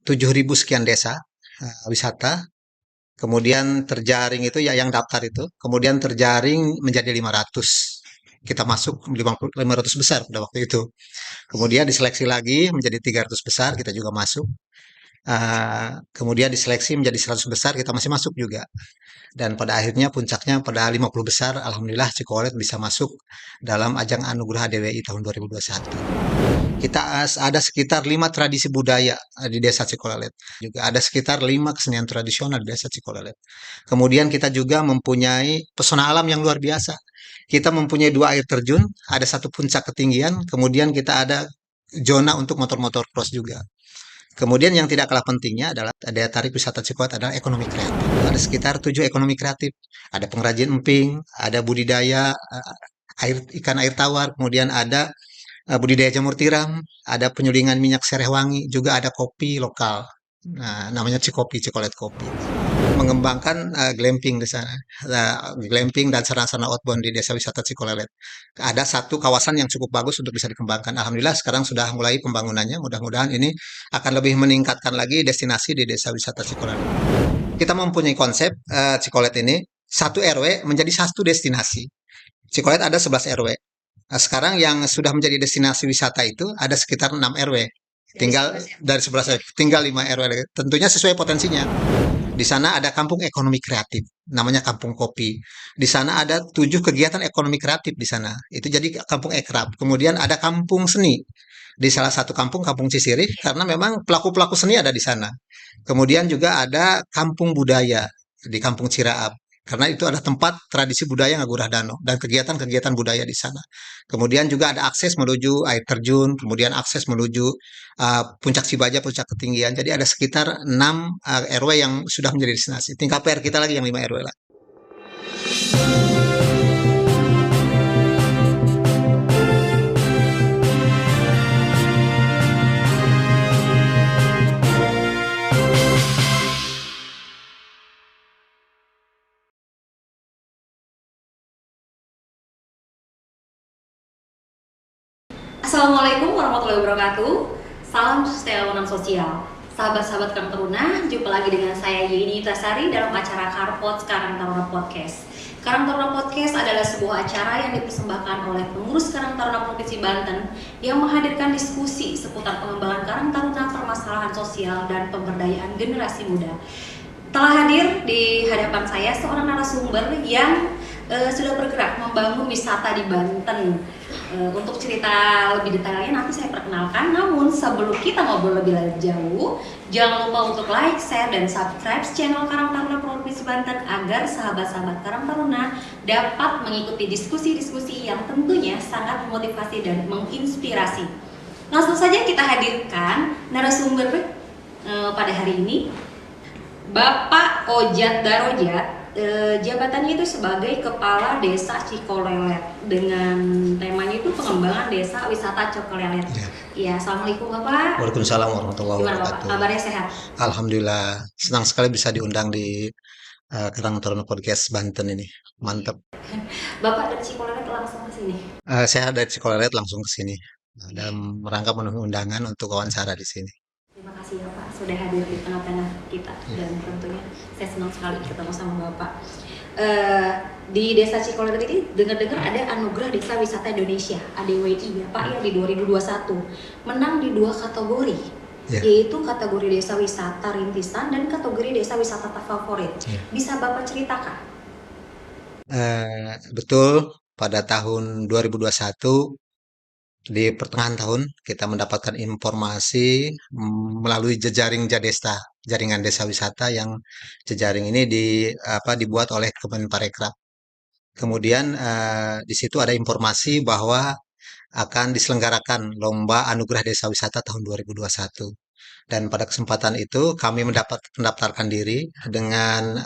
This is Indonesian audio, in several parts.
7.000 sekian desa wisata, kemudian terjaring itu ya yang daftar itu, kemudian terjaring menjadi 500. Kita masuk 500 besar pada waktu itu. Kemudian diseleksi lagi menjadi 300 besar, kita juga masuk. Kemudian diseleksi menjadi 100 besar, kita masih masuk juga. Dan pada akhirnya puncaknya pada 50 besar, alhamdulillah Cikolet bisa masuk dalam ajang Anugerah DWI tahun 2021. Kita ada sekitar 5 tradisi budaya di Desa Cikolelet. Juga ada sekitar 5 kesenian tradisional di Desa Cikolelet. Kemudian kita juga mempunyai pesona alam yang luar biasa. Kita mempunyai 2 air terjun, ada 1 puncak ketinggian, kemudian kita ada zona untuk motor-motor cross juga. Kemudian yang tidak kalah pentingnya adalah daya tarik wisata Cikolet adalah ekonomi kreatif. Ada sekitar 7 ekonomi kreatif. Ada pengrajin emping, ada budidaya ikan air tawar, kemudian ada budidaya jamur tiram, ada penyulingan minyak sereh wangi, juga ada kopi lokal. Nah, namanya Cikopi, Cikolet Kopi. Mengembangkan glamping di sana, glamping dan sarana-sarana outbound di desa wisata Cikolelet. Ada satu kawasan yang cukup bagus untuk bisa dikembangkan. Alhamdulillah sekarang sudah mulai pembangunannya. Mudah-mudahan ini akan lebih meningkatkan lagi destinasi di desa wisata Cikolelet. Kita mempunyai konsep Cikolet ini satu RW menjadi satu destinasi. Cikolet ada 11 RW. Nah, sekarang yang sudah menjadi destinasi wisata itu ada sekitar 6 RW. Tinggal dari 11 RW, tinggal 5 RW. Tentunya sesuai potensinya. Di sana ada kampung ekonomi kreatif, namanya Kampung Kopi. Di sana ada 7 kegiatan ekonomi kreatif di sana. Itu jadi kampung ekrab. Kemudian ada kampung seni. Di salah satu kampung, Kampung Cisirih, karena memang pelaku-pelaku seni ada di sana. Kemudian juga ada kampung budaya di Kampung Ciraab. Karena itu ada tempat tradisi budaya Ngagurah Dano dan kegiatan-kegiatan budaya di sana. Kemudian juga ada akses menuju air terjun, kemudian akses menuju Puncak Cibaja, Puncak Ketinggian. Jadi ada sekitar 6 RW yang sudah menjadi destinasi. Tingkat PR kita lagi yang 5 RW lah. Assalamualaikum warahmatullahi wabarakatuh. Salam sustainable sosial. Sahabat-sahabat Karang Taruna, jumpa lagi dengan saya Yeni Tasari dalam acara Karpot Karang Taruna Podcast. Karang Taruna Podcast adalah sebuah acara yang dipersembahkan oleh pengurus Karang Taruna Provinsi Banten yang menghadirkan diskusi seputar pengembangan Karang Taruna, permasalahan sosial dan pemberdayaan generasi muda. Telah hadir di hadapan saya seorang narasumber yang sudah bergerak membangun wisata di Banten. Untuk cerita lebih detailnya nanti saya perkenalkan. Namun sebelum kita ngobrol lebih jauh, jangan lupa untuk like, share, dan subscribe channel Karang Taruna Provinsi Banten agar sahabat-sahabat Karang Taruna dapat mengikuti diskusi-diskusi yang tentunya sangat memotivasi dan menginspirasi. Langsung saja kita hadirkan narasumber pada hari ini, Bapak Ojat Darojat. Jabatannya itu sebagai Kepala Desa Cikolelet dengan temanya itu pengembangan desa wisata Cikolelet. Ya, Assalamualaikum Bapak. Waalaikumsalam warahmatullahi Gimana Bapak? wabarakatuh. Kabarnya sehat? Alhamdulillah, senang sekali bisa diundang di Karang Taruna Podcast Banten ini. Mantap. Bapak dari Cikolelet langsung ke sini. Saya dari Cikolelet langsung ke sini dalam rangka memenuhi undangan untuk wawancara di sini. Terima kasih ya Pak sudah hadir di tengah-tengah kita dan tentunya saya senang sekali ketemu sama Bapak. Di Desa Cikolelet ini dengar-dengar ada Anugerah Desa Wisata Indonesia (ADWI) ya Pak yang di 2021 menang di 2 kategori, yaitu kategori Desa Wisata Rintisan dan kategori Desa Wisata Favorit. Bisa Bapak ceritakan? Betul, pada tahun 2021 di pertengahan tahun kita mendapatkan informasi melalui jejaring Jadesta, jaringan desa wisata yang jejaring ini dibuat oleh Kemenparekraf. Kemudian di situ ada informasi bahwa akan diselenggarakan lomba Anugerah Desa Wisata tahun 2021. Dan pada kesempatan itu kami mendaftarkan diri dengan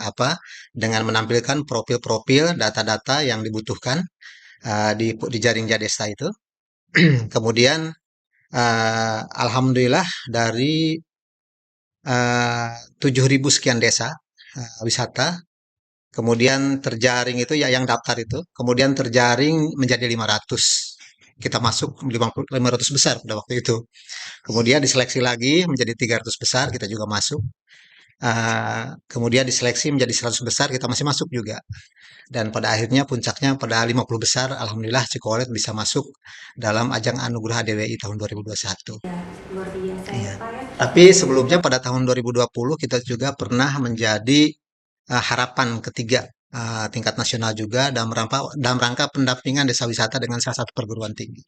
menampilkan profil-profil data-data yang dibutuhkan di jaring Jadesta itu. Kemudian alhamdulillah dari 7.000 sekian desa wisata, kemudian terjaring itu ya yang daftar itu, kemudian terjaring menjadi 500. kita masuk 500 besar pada waktu itu. Kemudian diseleksi lagi menjadi 300 besar, kita juga masuk. Kemudian diseleksi menjadi 100 besar, kita masih masuk juga. Dan pada akhirnya puncaknya pada 50 besar, alhamdulillah Cikolet bisa masuk dalam ajang Anugerah DWI tahun 2021. Ya, luar biasa ya Iya. Pak ya. Tapi sebelumnya pada tahun 2020 kita juga pernah menjadi harapan ketiga tingkat nasional juga dalam rangka pendampingan desa wisata dengan salah satu perguruan tinggi.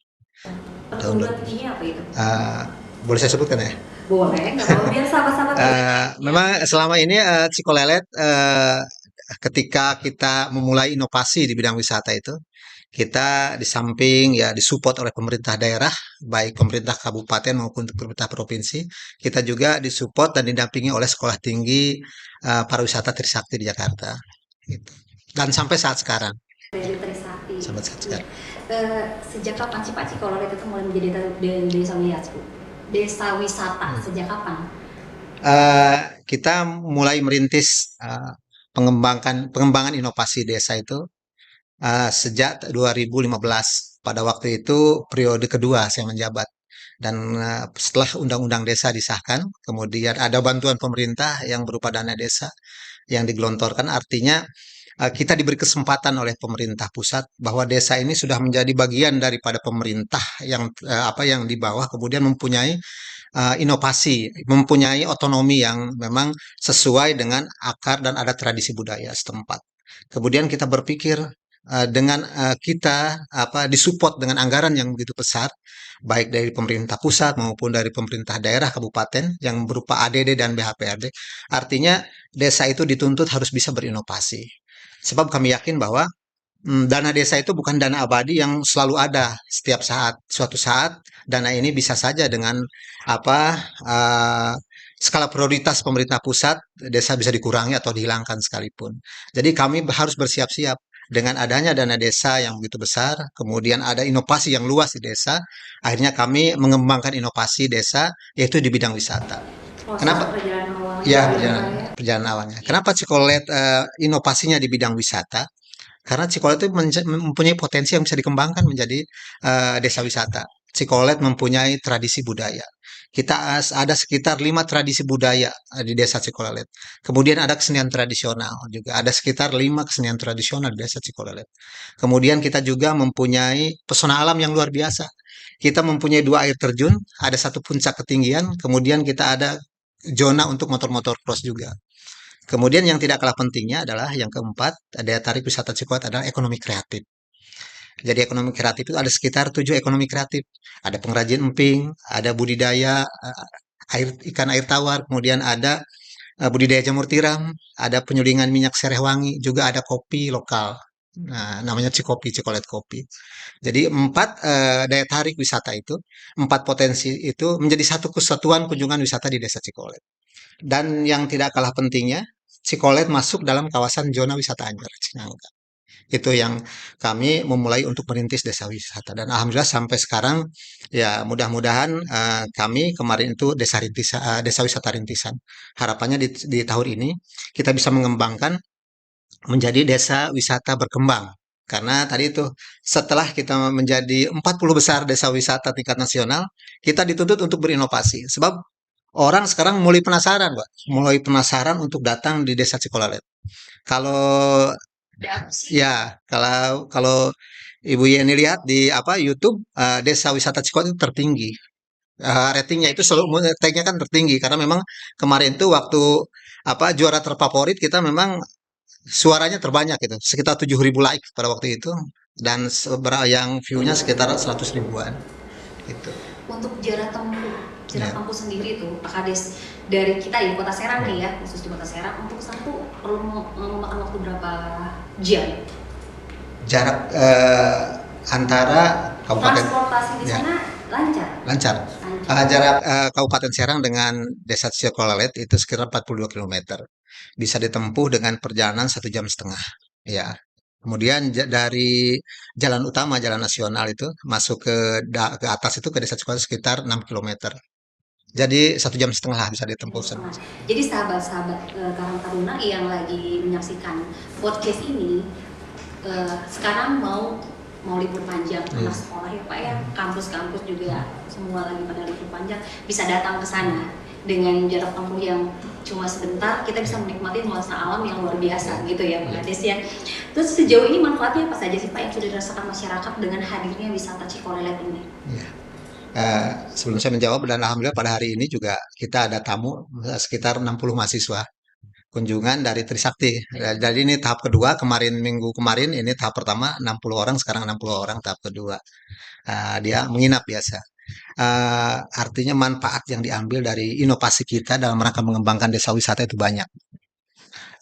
Tahun Perguruan tingginya apa itu? uh, Boleh saya sebutkan ya? Boleh, nggak apa-apa biar sahabat-sahabat Memang selama ini Cikolelet ketika kita memulai inovasi di bidang wisata itu, kita di samping ya disupport oleh pemerintah daerah, baik pemerintah kabupaten maupun pemerintah provinsi, kita juga disupport dan didampingi oleh Sekolah Tinggi Pariwisata Trisakti di Jakarta. Gitu. Dan sampai saat sekarang. dari Trisakti. Sampai saat Iya. sekarang. Sejak kapan sih Pak Cikolet itu mulai menjadi desa wisata? Desa wisata sejak kapan? Kita mulai merintis pengembangan inovasi desa itu sejak 2015. Pada waktu itu periode kedua saya menjabat. Dan setelah Undang-Undang Desa disahkan, kemudian ada bantuan pemerintah yang berupa dana desa yang digelontorkan. Artinya kita diberi kesempatan oleh pemerintah pusat bahwa desa ini sudah menjadi bagian daripada pemerintah yang di bawah, kemudian mempunyai inovasi, mempunyai otonomi yang memang sesuai dengan akar dan adat tradisi budaya setempat. Kemudian kita berpikir dengan kita disupport dengan anggaran yang begitu besar, baik dari pemerintah pusat maupun dari pemerintah daerah kabupaten yang berupa ADD dan BHPRD. Artinya desa itu dituntut harus bisa berinovasi. Sebab kami yakin bahwa dana desa itu bukan dana abadi yang selalu ada setiap saat. Suatu saat dana ini bisa saja dengan skala prioritas pemerintah pusat, desa bisa dikurangi atau dihilangkan sekalipun. Jadi kami harus bersiap-siap dengan adanya dana desa yang begitu besar, kemudian ada inovasi yang luas di desa, akhirnya kami mengembangkan inovasi desa yaitu di bidang wisata. Kenapa? Perjalanan awalnya Ya, bagaimana ya? perjalanan awalnya. Kenapa Cikolet inovasinya di bidang wisata? Karena Cikolet itu mempunyai potensi yang bisa dikembangkan menjadi desa wisata. Cikolet mempunyai tradisi budaya. Kita ada sekitar 5 tradisi budaya di desa Cikolelet. Kemudian ada kesenian tradisional juga. Ada sekitar 5 kesenian tradisional di desa Cikolelet. Kemudian kita juga mempunyai pesona alam yang luar biasa. Kita mempunyai 2 air terjun, ada 1 puncak ketinggian, kemudian kita ada zona untuk motor-motor cross juga. Kemudian yang tidak kalah pentingnya adalah yang keempat, daya tarik wisata Cikolet adalah ekonomi kreatif. Jadi ekonomi kreatif itu ada sekitar 7 ekonomi kreatif. Ada pengrajin emping, ada budidaya ikan air tawar, kemudian ada budidaya jamur tiram, ada penyulingan minyak sereh-wangi, juga ada kopi lokal. Nah, namanya Cikopi, Cikolet Kopi. Jadi 4 daya tarik wisata itu, 4 potensi itu menjadi satu kesatuan kunjungan wisata di Desa Cikolet. Dan yang tidak kalah pentingnya, Cikolet masuk dalam kawasan zona wisata Anyer, Cinangka. Itu yang kami memulai untuk merintis desa wisata. Dan alhamdulillah sampai sekarang, ya mudah-mudahan kami kemarin itu desa wisata rintisan. Harapannya di tahun ini kita bisa mengembangkan menjadi desa wisata berkembang. Karena tadi itu setelah kita menjadi 40 besar desa wisata tingkat nasional, kita dituntut untuk berinovasi. Sebab orang sekarang mulai penasaran, Pak. Mulai penasaran untuk datang di Desa Cikolelet. Kalau kalau kalau Ibu Yeni lihat di YouTube Desa Wisata Cikolelet itu tertinggi. Ratingnya itu selalu tagnya kan tertinggi karena memang kemarin tuh waktu juara terfavorit kita memang suaranya terbanyak gitu, sekitar 7.000 like pada waktu itu dan yang view-nya sekitar 100 ribuan gitu. Untuk jarak Ya. tempuh sendiri tuh Pak Kades dari kita di Kota Serang nih ya, khusus di Kota Serang untuk ke sana tuh perlu memakan waktu berapa jam? Jarak antara kabupaten Transportasi di ya, sana lancar? lancar. Lancar. Jarak Kabupaten Serang dengan Desa Cikolelet itu sekitar 42 km. Bisa ditempuh dengan perjalanan 1,5 jam. Ya. Kemudian dari jalan utama, jalan nasional itu masuk ke atas itu ke Desa Cikolelet sekitar 6 km. Jadi 1,5 jam lah bisa ditempuh. Jadi sahabat-sahabat Karang Taruna yang lagi menyaksikan podcast ini sekarang mau mau libur panjang anak Iya. sekolah ya Pak ya, kampus-kampus juga semua lagi pada libur panjang, bisa datang ke sana dengan jarak tempuh yang cuma sebentar, kita bisa menikmati nuansa alam yang luar biasa gitu ya Pak Kades ya. Terus sejauh ini manfaatnya apa saja sih Pak yang sudah dirasakan masyarakat dengan hadirnya wisata Cikolelet ini? Iya. Sebelum saya menjawab, dan alhamdulillah pada hari ini juga kita ada tamu sekitar 60 mahasiswa kunjungan dari Trisakti. Jadi ini tahap kedua, kemarin minggu kemarin ini tahap pertama 60 orang, sekarang 60 orang tahap kedua. Dia menginap biasa. Artinya manfaat yang diambil dari inovasi kita dalam rangka mengembangkan desa wisata itu banyak.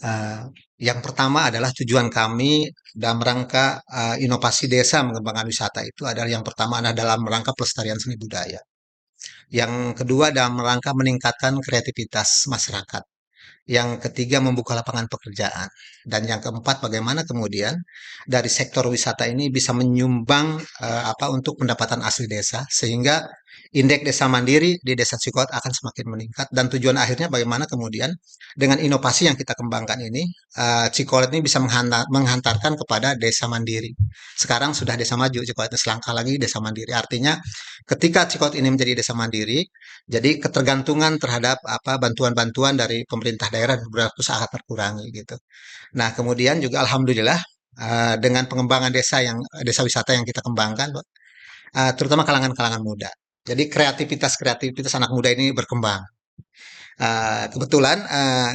Eh, yang pertama adalah tujuan kami dalam rangka inovasi desa mengembangkan wisata itu adalah yang pertama adalah dalam rangka pelestarian seni budaya. Yang kedua dalam rangka meningkatkan kreativitas masyarakat. Yang ketiga membuka lapangan pekerjaan. Dan yang keempat bagaimana kemudian dari sektor wisata ini bisa menyumbang untuk pendapatan asli desa sehingga indeks desa mandiri di Desa Cikot akan semakin meningkat dan tujuan akhirnya bagaimana kemudian dengan inovasi yang kita kembangkan ini Cikolet ini bisa menghantarkan kepada desa mandiri. Sekarang sudah desa maju, Cikolet selangkah lagi desa mandiri. Artinya ketika Cikolet ini menjadi desa mandiri, jadi ketergantungan terhadap bantuan-bantuan dari pemerintah daerah beberapa sangat terkurangi gitu. Nah, kemudian juga alhamdulillah dengan pengembangan desa wisata yang kita kembangkan, terutama kalangan-kalangan muda. Jadi kreativitas anak muda ini berkembang. Kebetulan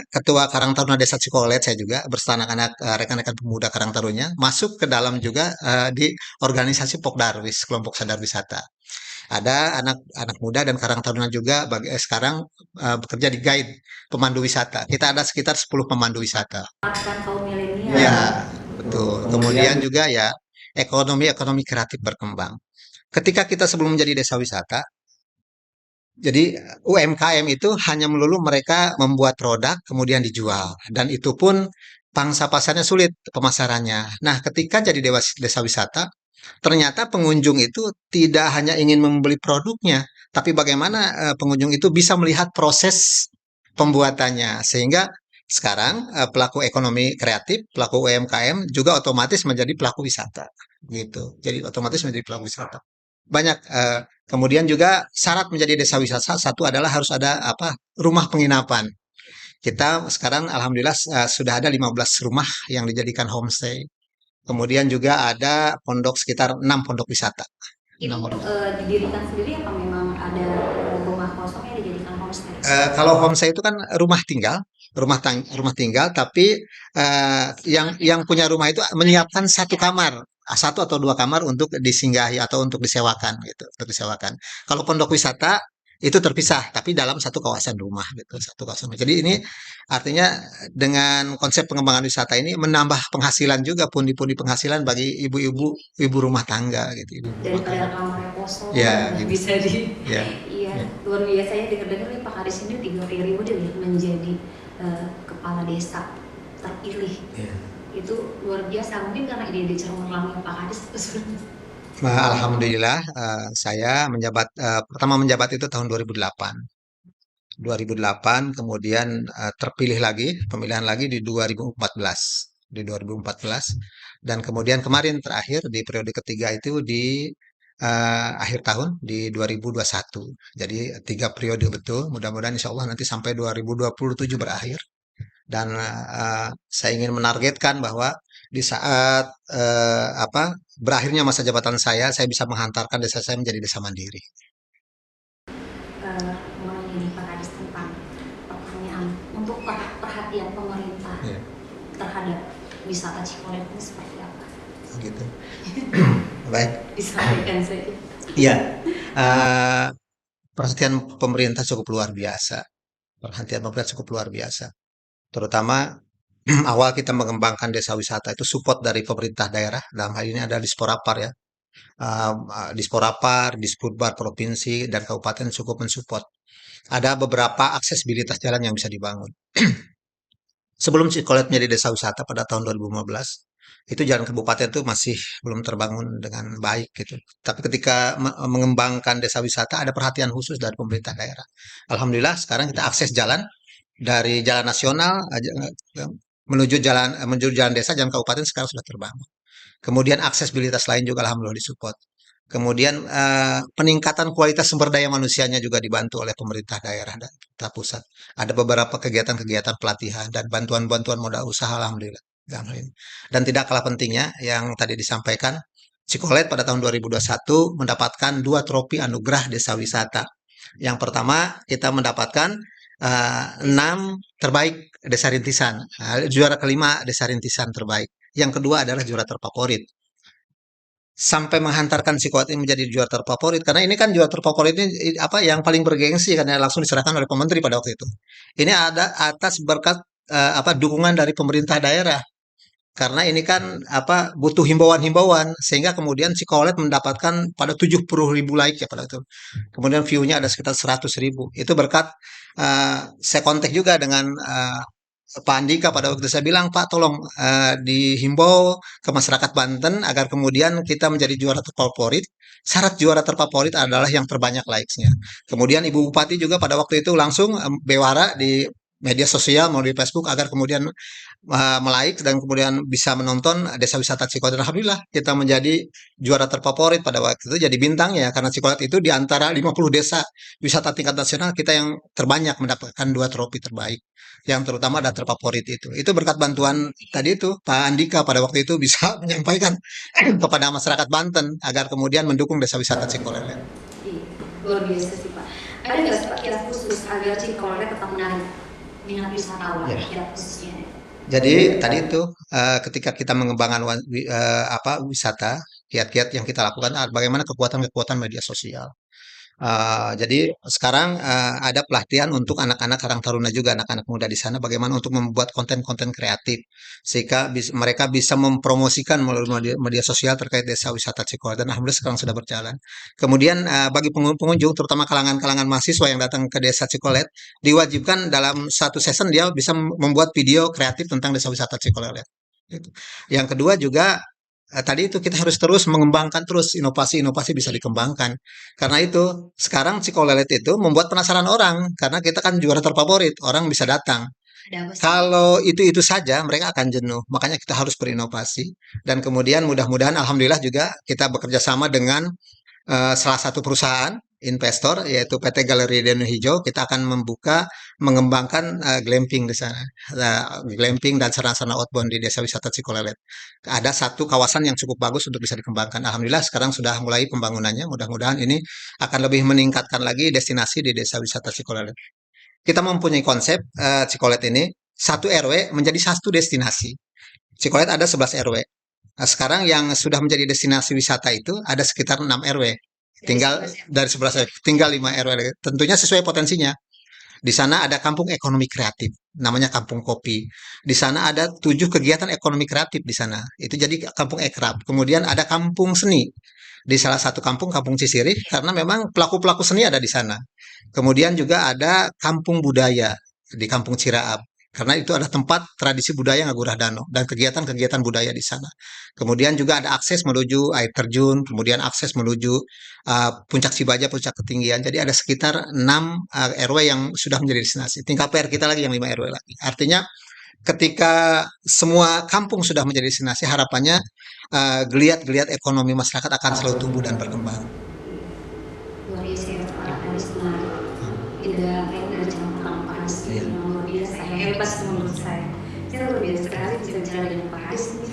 Ketua Karang Taruna Desa Cikolet saya juga bersama anak-anak rekan-rekan pemuda Karang Tarunnya masuk ke dalam juga di organisasi Pokdarwis, kelompok sadar wisata. Ada anak-anak muda dan Karang Taruna juga sekarang bekerja di guide pemandu wisata. Kita ada sekitar 10 pemandu wisata. Manfaatkan kaum milenial. Ya, betul. Kemudian juga ya ekonomi kreatif berkembang. Ketika kita sebelum menjadi desa wisata, jadi UMKM itu hanya melulu mereka membuat produk kemudian dijual dan itu pun pangsa pasarnya sulit pemasarannya. Nah, ketika jadi desa wisata, ternyata pengunjung itu tidak hanya ingin membeli produknya, tapi bagaimana pengunjung itu bisa melihat proses pembuatannya sehingga sekarang pelaku ekonomi kreatif, pelaku UMKM juga otomatis menjadi pelaku wisata gitu. Jadi otomatis menjadi pelaku wisata. Banyak kemudian juga syarat menjadi desa wisata satu adalah harus ada rumah penginapan. Kita sekarang alhamdulillah sudah ada 15 rumah yang dijadikan homestay. Kemudian juga ada pondok sekitar 6 pondok wisata. Itu didirikan sendiri apa memang ada rumah kosong yang dijadikan homestay? Kalau homestay itu kan rumah tinggal, tapi yang punya rumah itu menyiapkan satu kamar, satu atau dua kamar untuk disinggahi atau untuk disewakan gitu, untuk disewakan. Kalau pondok wisata itu terpisah, tapi dalam satu kawasan rumah gitu, satu kawasan. Jadi ini artinya dengan konsep pengembangan wisata ini menambah penghasilan juga, pundi-pundi penghasilan bagi ibu-ibu, ibu rumah tangga gitu. Daripada kamarnya kosong, Ya, gitu. bisa di. Ya. Iya, Ya. luar biasa ya dengar-dengar nih Pak Kadis ini 30.000 dia menjadi kepala desa terpilih. Ya. Itu luar biasa, mungkin karena ide-ide cemerlangnya Pak Kadis Alhamdulillah, saya pertama menjabat itu tahun 2008. 2008, kemudian terpilih lagi, pemilihan lagi di 2014. Di 2014, dan kemudian kemarin terakhir di periode ketiga itu di akhir tahun di 2021. Jadi 3 periode betul. Mudah-mudahan insya Allah nanti sampai 2027 berakhir. Dan saya ingin menargetkan bahwa di saat berakhirnya masa jabatan saya bisa menghantarkan desa saya menjadi desa mandiri. Mau nanya nih Pak Kadis tentang pertanyaan untuk perhatian pemerintah Ya, terhadap wisata Cikolet ini seperti apa? gitu. Baik. Disampaikan saja. Iya. eh, Perhatian pemerintah cukup luar biasa. Perhatian pemerintah cukup luar biasa. Terutama awal kita mengembangkan desa wisata itu support dari pemerintah daerah. Dalam hal ini ada Disporapar ya. Disporapar, Disputbar provinsi dan kabupaten cukup mensupport. Ada beberapa aksesibilitas jalan yang bisa dibangun. Sebelum Cikolet menjadi desa wisata pada tahun 2015, itu jalan kabupaten itu masih belum terbangun dengan baik gitu. Tapi ketika mengembangkan desa wisata ada perhatian khusus dari pemerintah daerah. Alhamdulillah sekarang kita akses jalan dari jalan nasional menuju jalan desa, jalan kabupaten sekarang sudah terbangun. Kemudian aksesibilitas lain juga alhamdulillah disupport. Kemudian peningkatan kualitas sumber daya manusianya juga dibantu oleh pemerintah daerah dan pemerintah pusat. Ada beberapa kegiatan-kegiatan pelatihan dan bantuan-bantuan modal usaha alhamdulillah dalam hal ini. Dan tidak kalah pentingnya yang tadi disampaikan, Cikolet pada tahun 2021 mendapatkan 2 trofi anugerah desa wisata. Yang pertama kita mendapatkan 6 terbaik desa rintisan, juara kelima desa rintisan terbaik. Yang kedua adalah juara terfavorit. Sampai menghantarkan si Kuat ini menjadi juara terfavorit karena ini kan juara terfavorit ini apa yang paling bergengsi karena langsung diserahkan oleh pementeri pada waktu itu. Ini ada atas berkat apa dukungan dari pemerintah daerah karena ini kan apa butuh himbauan-himbauan sehingga kemudian si Colette mendapatkan pada 70.000 like ya pada itu. Kemudian view-nya ada sekitar 100.000. Itu berkat saya kontak juga dengan Pak Andika pada waktu itu. Saya bilang, Pak tolong dihimbau ke masyarakat Banten agar kemudian kita menjadi juara terfavorit. Syarat juara terfavorit adalah yang terbanyak likes-nya. Kemudian Ibu Bupati juga pada waktu itu langsung bewara di media sosial mau di Facebook agar kemudian melike dan kemudian bisa menonton Desa Wisata Cikolet. Alhamdulillah kita menjadi juara terfavorit pada waktu itu jadi bintang ya karena Cikolet itu di antara 50 desa wisata tingkat nasional kita yang terbanyak mendapatkan 2 trofi terbaik yang terutama ada terfavorit itu. Itu berkat bantuan tadi itu Pak Andika pada waktu itu bisa menyampaikan kepada masyarakat Banten agar kemudian mendukung Desa Wisata Cikolet. Iya, luar biasa sih Pak. Ada nggak sih Pak kiat khusus agar Cikolet tetap menarik minat wisatawan Ya. kiat khususnya? Jadi tadi itu ketika kita mengembangkan apa wisata, kiat-kiat yang kita lakukan bagaimana kekuatan-kekuatan media sosial. Jadi sekarang ada pelatihan untuk anak-anak Karang Taruna juga anak-anak muda di sana bagaimana untuk membuat konten-konten kreatif sehingga mereka bisa mempromosikan melalui media sosial terkait desa wisata Cikolet dan alhamdulillah sekarang sudah berjalan. Kemudian bagi pengunjung terutama kalangan-kalangan mahasiswa yang datang ke desa Cikolet diwajibkan dalam satu season dia bisa membuat video kreatif tentang desa wisata Cikolet. Gitu. Yang kedua juga tadi itu kita harus terus mengembangkan terus inovasi-inovasi bisa dikembangkan. Karena itu sekarang Cikolelet itu membuat penasaran orang karena kita kan juara terfavorit, orang bisa datang. Ada apa sih? Kalau itu saja mereka akan jenuh. Makanya kita harus berinovasi dan kemudian mudah-mudahan alhamdulillah juga kita bekerja sama dengan salah satu perusahaan investor yaitu PT Galeri Deno Hijau kita akan mengembangkan glamping di sana. Glamping dan sarana-sarana outbound di Desa Wisata Cikolelet. Ada satu kawasan yang cukup bagus untuk bisa dikembangkan. Alhamdulillah sekarang sudah mulai pembangunannya. Mudah-mudahan ini akan lebih meningkatkan lagi destinasi di Desa Wisata Cikolelet. Kita mempunyai konsep Cikolet ini satu RW menjadi satu destinasi. Cikolet ada 11 RW. Nah, sekarang yang sudah menjadi destinasi wisata itu ada sekitar 6 RW. Tinggal dari 11 RW, tinggal 5 RW. Tentunya sesuai potensinya. Di sana ada kampung ekonomi kreatif, namanya Kampung Kopi. Di sana ada 7 kegiatan ekonomi kreatif di sana. Itu jadi kampung ekrab. Kemudian ada kampung seni. Di salah satu kampung, Kampung Cisirih, karena memang pelaku-pelaku seni ada di sana. Kemudian juga ada kampung budaya di Kampung Ciraab. Karena itu ada tempat tradisi budaya Ngagurah Dano dan kegiatan-kegiatan budaya di sana. Kemudian juga ada akses menuju air terjun, kemudian akses menuju Puncak Cibaja, Puncak Ketinggian. Jadi ada sekitar 6 RW yang sudah menjadi destinasi. Tinggal PR kita lagi yang 5 RW lagi. Artinya ketika semua kampung sudah menjadi destinasi, harapannya geliat-geliat ekonomi masyarakat akan selalu tumbuh dan berkembang. Luar biasa ya Pak Haris, menarik. Tidak kayak dari cara Pak Haris Iya. yang luar biasa, yang hebat sih menurut saya. Saya luar biasa sekali bisa bicara dengan Pak Haris nih.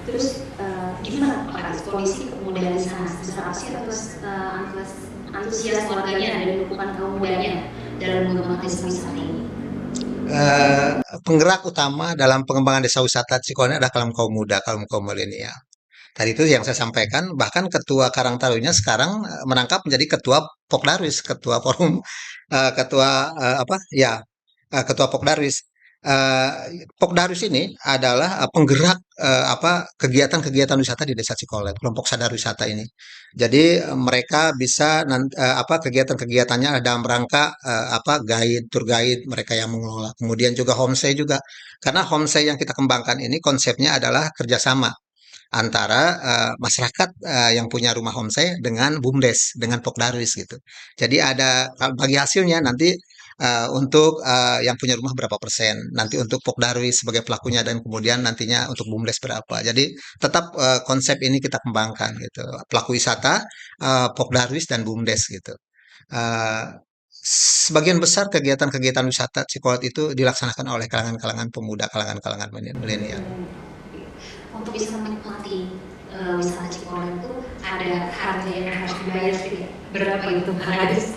Terus gimana Pak Haris kondisi kepemudaan di sana? Sebesar apa sih antusias warganya dan dukungan kaum mudanya dalam mengembangkan desa wisata ini? Penggerak utama dalam pengembangan desa wisata Cikone adalah kaum muda, kaum milenial. Tadi itu yang saya sampaikan, bahkan ketua Karang Taruna sekarang merangkap menjadi ketua Pokdarwis, ketua forum, ketua apa? Ya, ketua Pokdarwis. Pokdarwis ini adalah penggerak apa kegiatan-kegiatan wisata di Desa Cikolet, kelompok sadar wisata ini. Jadi mereka bisa apa kegiatan-kegiatannya dalam rangka apa tour guide mereka yang mengelola. Kemudian juga homestay juga. Karena homestay yang kita kembangkan ini konsepnya adalah kerjasama antara masyarakat yang punya rumah homestay dengan BUMDes, dengan Pokdarwis gitu. Jadi ada bagi hasilnya nanti untuk yang punya rumah berapa persen, nanti untuk Pokdarwis sebagai pelakunya, dan kemudian nantinya untuk BUMDes berapa. Jadi tetap konsep ini kita kembangkan gitu. Pelaku wisata, Pokdarwis dan BUMDes gitu. Eh, Sebagian besar kegiatan-kegiatan wisata Cikolat itu dilaksanakan oleh kalangan-kalangan pemuda, kalangan-kalangan milenial. Untuk bisa menikmati wisata Cikolong itu ada harga yang harus dibayar gitu ya. Berapa itu Pak Hadis?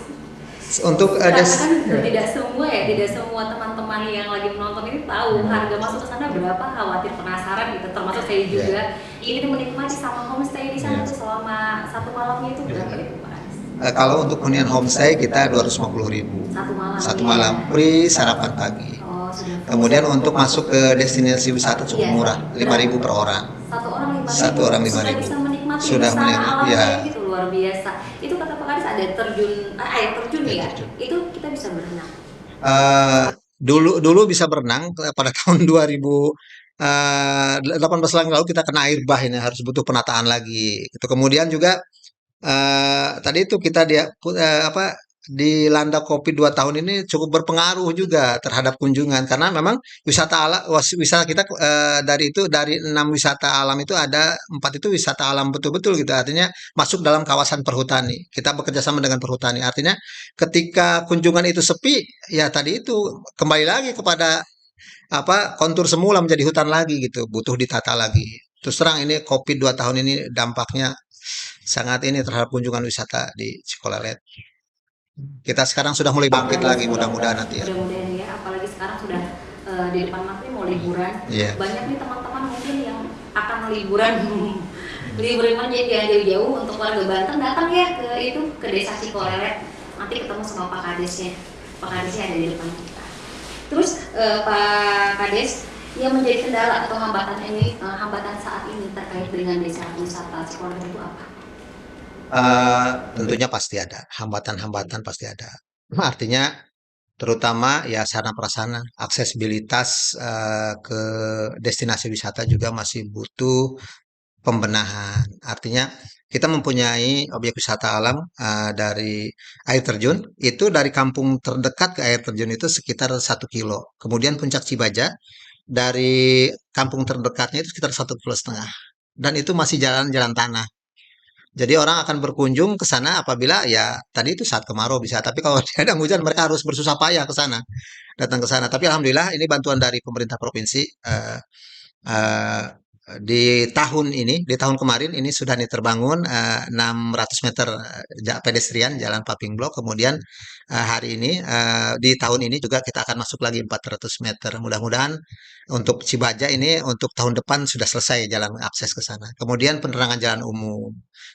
Untuk Karena kan tidak semua ya, tidak semua teman-teman yang lagi menonton ini tahu harga masuk ke sana berapa, khawatir penasaran gitu. termasuk saya juga ingin menikmati sama homestay di sana tuh selama 1 malamnya itu berapa itu Pak Hadis? Kalau untuk hunian homestay kita 250.000 Satu malam. satu malam, free sarapan pagi. Oh, sudah. Kemudian untuk masuk ke destinasi wisata cukup murah, 5.000 per orang. Satu orang 5.000. Satu orang 5.000. Sudah bisa menikmati Sudah wisata menikmati, alamnya ya. gitu, luar biasa. Itu kata Pak Kadis ada air terjun Air ya. terjun. Itu kita bisa berenang. Dulu bisa berenang pada tahun 2018 lalu kita kena air bah, ini harus butuh penataan lagi. Itu kemudian juga tadi itu kita dilanda COVID 2 tahun ini cukup berpengaruh juga terhadap kunjungan, karena memang wisata kita dari 6 wisata alam itu ada 4 itu wisata alam betul-betul gitu, artinya masuk dalam kawasan perhutani. Kita bekerja sama dengan perhutani, artinya ketika kunjungan itu sepi, ya tadi itu kembali lagi kepada kontur semula menjadi hutan lagi gitu, butuh ditata lagi. Terus terang ini COVID 2 tahun ini dampaknya sangat ini terhadap kunjungan wisata di Cikolelet. Kita sekarang sudah mulai bangkit lagi, mudah-mudahan nanti ya. Mudah-mudahan ya, apalagi sekarang sudah di depan mata nih mau liburan. Iya. Banyak nih teman-teman mungkin yang akan liburan liburan jadi jangan jauh-jauh. Untuk warga Banten datang ya ke desa Cikolelet, nanti ketemu sama Pak Kadesnya. Pak Kadesnya ada di depan kita. Terus Pak Kades, yang menjadi kendala atau hambatan saat ini terkait dengan desa wisata Cikolelet itu apa? Tentunya pasti ada hambatan-hambatan, pasti ada. Artinya terutama ya sarana prasarana, aksesibilitas ke destinasi wisata juga masih butuh pembenahan. Artinya kita mempunyai objek wisata alam dari air terjun, itu dari kampung terdekat ke air terjun itu sekitar 1 kilo. Kemudian puncak Cibaja dari kampung terdekatnya itu sekitar 1,5 kilo. Dan itu masih jalan-jalan tanah. Jadi orang akan berkunjung ke sana apabila ya tadi itu saat kemarau bisa, tapi kalau tidak ada hujan mereka harus bersusah payah ke sana, datang ke sana. Tapi alhamdulillah ini bantuan dari pemerintah provinsi, eh, di tahun kemarin ini sudah nih terbangun 600 meter pedestrian jalan paving block. Kemudian hari ini di tahun ini juga kita akan masuk lagi 400 meter. Mudah-mudahan untuk Cibaja ini untuk tahun depan sudah selesai jalan akses ke sana. Kemudian penerangan jalan umum.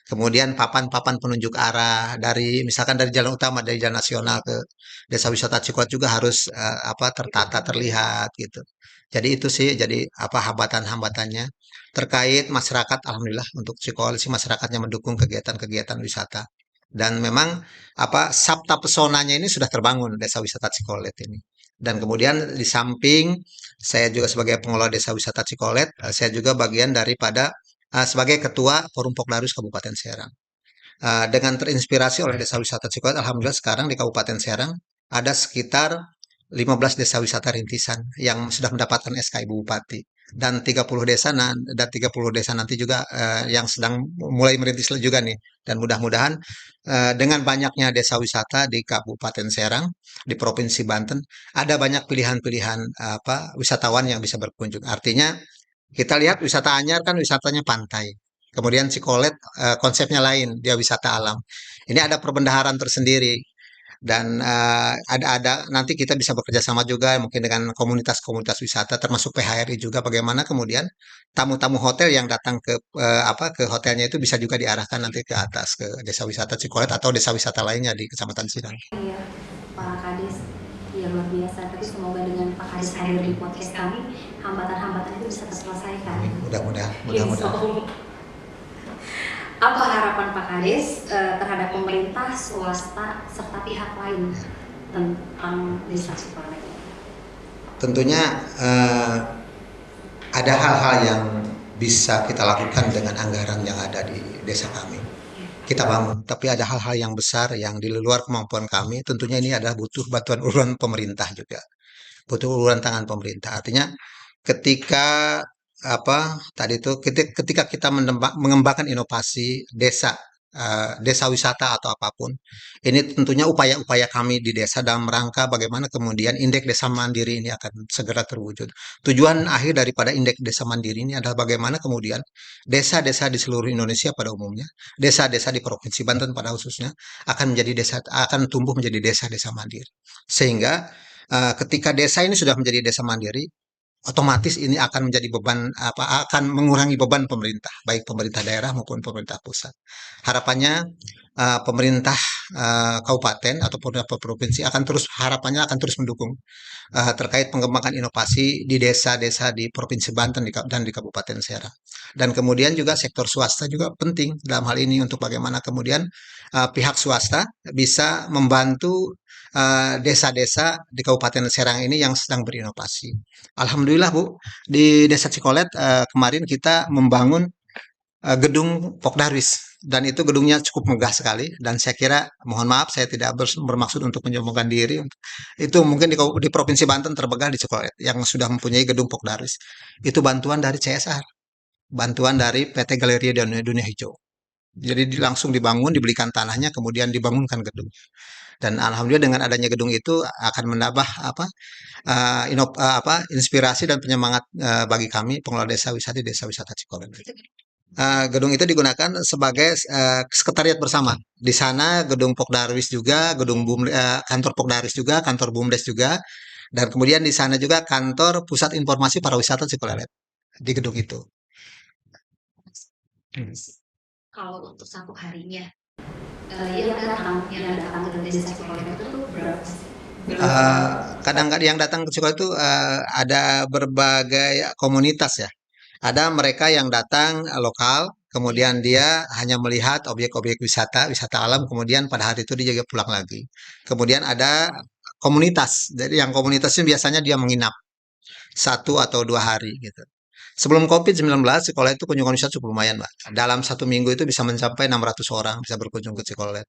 Kemudian papan-papan penunjuk arah dari misalkan dari jalan utama, dari jalan nasional ke desa wisata Cikoat juga harus tertata, terlihat gitu. Jadi itu sih jadi hambatan-hambatannya terkait masyarakat. Alhamdulillah untuk Cikoat sih masyarakatnya mendukung kegiatan-kegiatan wisata. Dan memang sabta pesonanya ini sudah terbangun desa wisata Cikolet ini. Dan kemudian di samping saya juga sebagai pengelola desa wisata Cikolet, saya juga bagian daripada sebagai ketua Forum Pokdarwis Kabupaten Serang. Dengan terinspirasi oleh desa wisata Cikolet, alhamdulillah sekarang di Kabupaten Serang ada sekitar 15 desa wisata rintisan yang sudah mendapatkan SK Ibu Bupati, dan 30 desa nanti juga yang sedang mulai merintis juga nih. Dan mudah-mudahan dengan banyaknya desa wisata di Kabupaten Serang, di Provinsi Banten, ada banyak pilihan-pilihan wisatawan yang bisa berkunjung. Artinya kita lihat wisata Anyar kan wisatanya pantai. Kemudian Cikolet konsepnya lain, dia wisata alam. Ini ada perbendaharaan tersendiri. Dan ada nanti kita bisa bekerja sama juga mungkin dengan komunitas-komunitas wisata termasuk PHRI juga, bagaimana kemudian tamu-tamu hotel yang datang ke hotelnya itu bisa juga diarahkan nanti ke atas ke desa wisata Cikolet atau desa wisata lainnya di Kecamatan Sirang. Iya, Pak Kadis, ya luar biasa. Tapi semoga dengan Pak Kadis hadir di podcast kami, hambatan-hambatan itu bisa terselesaikan. Mudah-mudahan. Apa harapan Pak Kadis terhadap pemerintah, swasta, serta pihak lain tentang desa Cikolet? Tentunya ada hal-hal yang bisa kita lakukan dengan anggaran yang ada di desa kami. kita bangun. Tapi ada hal-hal yang besar yang di luar kemampuan kami. Tentunya ini adalah butuh bantuan uluran pemerintah juga, butuh uluran tangan pemerintah. Artinya ketika tadi itu ketika kita mengembangkan inovasi desa, desa wisata atau apapun, ini tentunya upaya-upaya kami di desa dalam rangka bagaimana kemudian indeks desa mandiri ini akan segera terwujud. Tujuan akhir daripada indeks desa mandiri ini adalah bagaimana kemudian desa-desa di seluruh Indonesia pada umumnya, desa-desa di Provinsi Banten pada khususnya akan tumbuh menjadi desa-desa mandiri. Sehingga ketika desa ini sudah menjadi desa mandiri, otomatis ini akan menjadi akan mengurangi beban pemerintah, baik pemerintah daerah maupun pemerintah pusat. Harapannya pemerintah kabupaten atau pemerintah provinsi harapannya akan terus mendukung terkait pengembangan inovasi di desa-desa di Provinsi Banten dan di Kabupaten Serang. Dan kemudian juga sektor swasta juga penting dalam hal ini untuk bagaimana kemudian pihak swasta bisa membantu desa-desa di Kabupaten Serang ini yang sedang berinovasi. Alhamdulillah Bu, di Desa Cikolet kemarin kita membangun gedung Pokdarwis, dan itu gedungnya cukup megah sekali, dan saya kira, mohon maaf saya tidak bermaksud untuk menyombongkan diri, itu mungkin di Provinsi Banten terbegah di Cikolet yang sudah mempunyai gedung Pokdarwis. Itu bantuan dari CSR, bantuan dari PT Galeria Dunia Hijau. Jadi langsung dibangun, dibelikan tanahnya, kemudian dibangunkan gedung. Dan alhamdulillah dengan adanya gedung itu akan menambah inspirasi dan penyemangat bagi kami pengelola desa wisata di Desa Wisata Cikolet. Gedung itu digunakan sebagai sekretariat bersama. Di sana gedung Pokdarwis juga, kantor Pokdarwis juga, kantor BUMDes juga, dan kemudian di sana juga kantor Pusat Informasi Pariwisata Cikolelet di gedung itu. Kalau untuk satu harinya, yang datang ke Desa Cikolet itu tuh berapa sih? Kadang-kadang yang datang ke Cikolet itu ada berbagai komunitas ya. Ada mereka yang datang lokal, kemudian dia hanya melihat objek-objek wisata alam, kemudian pada hari itu dia juga pulang lagi. Kemudian ada komunitas, jadi yang komunitasnya biasanya dia menginap 1 atau 2 hari gitu. Sebelum COVID-19, Cikolet itu kunjungan wisata cukup lumayan, Mbak. Dalam 1 minggu itu bisa mencapai 600 orang bisa berkunjung ke Cikolet.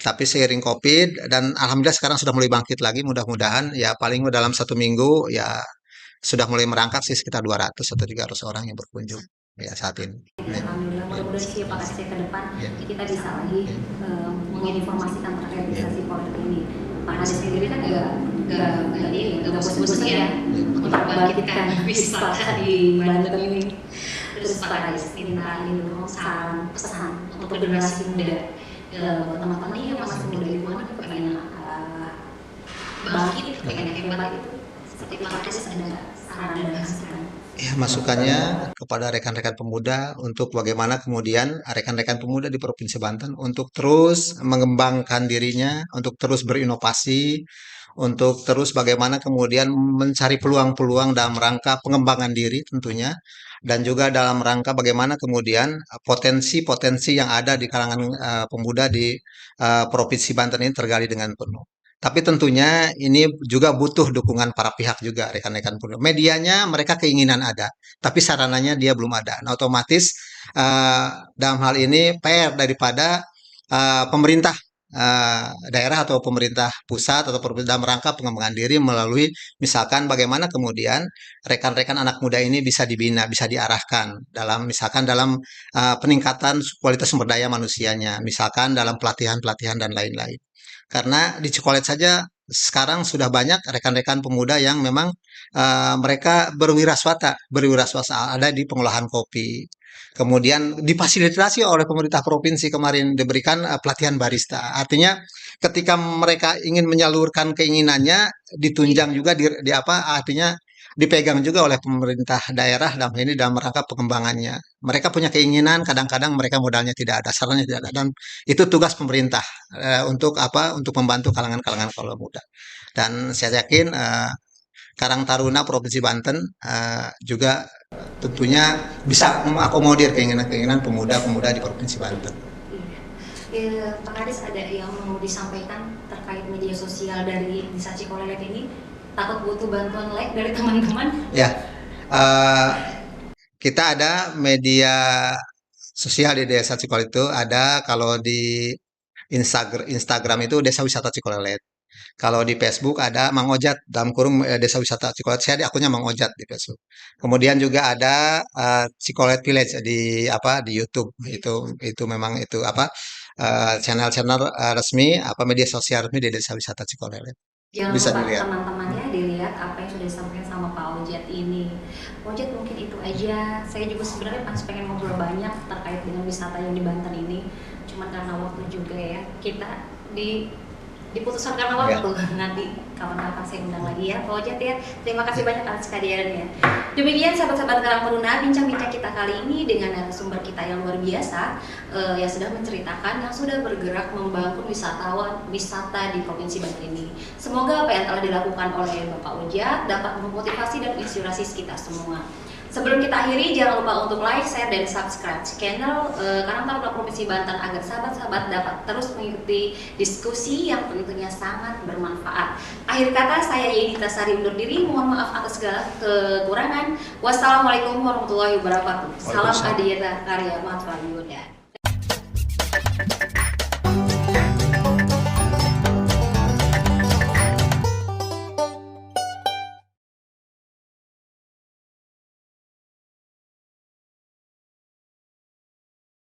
Tapi seiring COVID dan alhamdulillah sekarang sudah mulai bangkit lagi, mudah-mudahan ya paling dalam 1 minggu ya sudah mulai merangkak sih sekitar 200 atau 300 orang yang berkunjung ya saat ini. Alhamdulillah, mudah-mudahan sih Pak Kasih ke depan kita bisa lagi menginformasikan terkait Desa Cikolet ini. Pak Kasih sendiri kan nggak bosan-bosan ya untuk membangkitkan wisata di Banten ini. Terus Pak Kasih minta ini dong saran pesan untuk generasi muda, buat teman-teman yang masih muda di rumah pengen bangkit, pengen hebat itu. Seperti Pak Kasih ada saran dan masukan. Ya, masukannya kepada rekan-rekan pemuda untuk bagaimana kemudian rekan-rekan pemuda di Provinsi Banten untuk terus mengembangkan dirinya, untuk terus berinovasi, untuk terus bagaimana kemudian mencari peluang-peluang dalam rangka pengembangan diri tentunya, dan juga dalam rangka bagaimana kemudian potensi-potensi yang ada di kalangan pemuda di Provinsi Banten ini tergali dengan penuh. Tapi tentunya ini juga butuh dukungan para pihak juga, rekan-rekan pemuda. Medianya mereka keinginan ada, tapi sarananya dia belum ada. Nah, otomatis dalam hal ini PR daripada pemerintah daerah atau pemerintah pusat atau dalam rangka pengembangan diri melalui misalkan bagaimana kemudian rekan-rekan anak muda ini bisa dibina, bisa diarahkan dalam peningkatan kualitas sumber daya manusianya, misalkan dalam pelatihan-pelatihan dan lain-lain. Karena di Cikolet saja sekarang sudah banyak rekan-rekan pemuda yang memang mereka berwirausaha ada di pengolahan kopi. Kemudian difasilitasi oleh pemerintah provinsi kemarin diberikan pelatihan barista. Artinya ketika mereka ingin menyalurkan keinginannya ditunjang juga artinya dipegang juga oleh pemerintah daerah dalam ini dalam rangka pengembangannya. Mereka punya keinginan, kadang-kadang mereka modalnya tidak ada, sarannya tidak ada, dan itu tugas pemerintah untuk membantu kalangan-kalangan kaula muda. Dan saya yakin Karang Taruna Provinsi Banten juga tentunya bisa mengakomodir keinginan-keinginan pemuda-pemuda di Provinsi Banten. Pak Kadis, ada yang mau disampaikan terkait media sosial dari Desa Cikolet ini? Takut butuh bantuan like dari teman-teman? Ya, kita ada media sosial di Desa Cikolelet itu ada. Kalau di Instagram itu Desa Wisata Cikolelet. Kalau di Facebook ada Mang Ojat dalam kurung Desa Wisata Cikolelet. Saya di akunnya Mang Ojat di Facebook. Kemudian juga ada Cikolelet Village di di YouTube. Itu memang itu channel-channel resmi media sosial resmi di Desa Wisata Cikolelet. Jangan Bisa lupa dilihat. teman-temannya dilihat apa yang sudah disampaikan sama Pak Ojat ini. Pak Ojat mungkin itu aja. Saya juga sebenarnya masih pengen ngobrol banyak terkait dengan wisata yang di Banten ini. Cuman karena waktu juga ya, kita diputuskan karena Ya. waktu. Nanti kapan-kapan saya undang lagi ya Pak Ojat ya. Terima kasih banyak atas kehadirannya. Demikian sahabat-sahabat Karang Taruna, bincang-bincang kita kali ini dengan narasumber kita yang luar biasa, yang sudah menceritakan, yang sudah bergerak membangun wisata di Provinsi Banten ini. Semoga apa yang telah dilakukan oleh Bapak Ojat dapat memotivasi dan inspirasi kita semua. Sebelum kita akhiri, jangan lupa untuk like, share, dan subscribe channel Karang Taruna Provinsi Banten agar sahabat-sahabat dapat terus mengikuti diskusi yang tentunya sangat bermanfaat. Akhir kata, saya Yeni Tasari undur diri. Mohon maaf atas segala kekurangan. Wassalamualaikum warahmatullahi wabarakatuh. Salam Waalaikumsalam. Adieta Karya Matwa Yuda.